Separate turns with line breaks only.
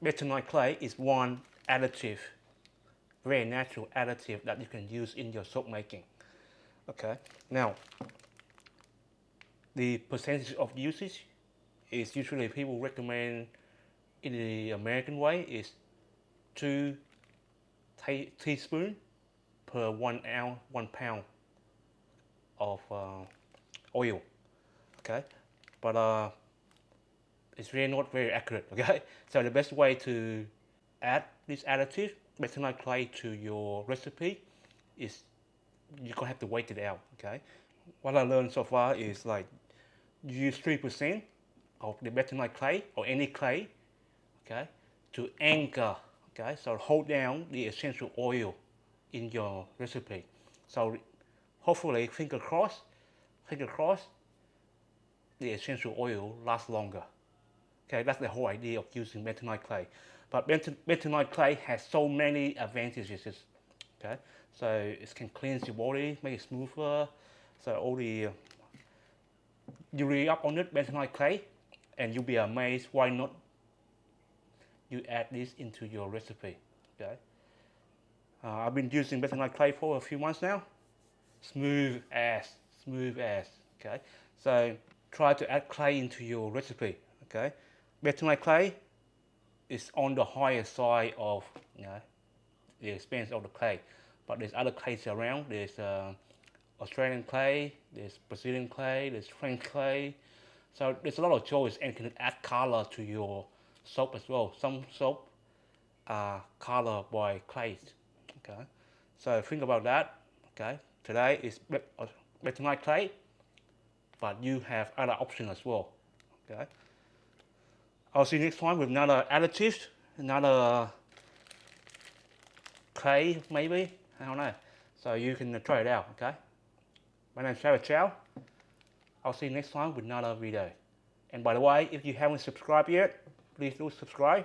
Bentonite clay is one additive, very natural additive that you can use in your soap making. Okay, now the percentage of usage is usually people recommend in the American way is 2 teaspoons per 1 ounce, 1 pound of oil. Okay, but it's really not very accurate. Okay, so the best way to add this additive bentonite clay to your recipe is you're gonna have to wait it out. Okay, what I learned so far is like use 3% of the bentonite clay or any clay, okay, to anchor, okay, so hold down the essential oil in your recipe. So hopefully, finger crossed, the essential oil lasts longer. Okay, that's the whole idea of using bentonite clay. But bentonite clay has so many advantages. Okay, so it can cleanse your body, make it smoother. So all the you read up on it, bentonite clay, and you'll be amazed why not you add this into your recipe. Okay, I've been using bentonite clay for a few months now. Smooth as, smooth as. Okay, so try to add clay into your recipe. Okay, bentonite clay is on the higher side of the expense of the clay, but there's other clays around. There's Australian clay, there's Brazilian clay, there's French clay. So there's a lot of choice and can add color to your soap as well. Some soap are colored by clays. Okay, so think about that. Okay, today is bentonite clay, but you have other options as well. Okay, I'll see you next time with another additive, another clay maybe. I don't know. So you can try it out. Okay. My name is Trevor Chow. I'll see you next time with another video. And by the way, if you haven't subscribed yet, please do subscribe.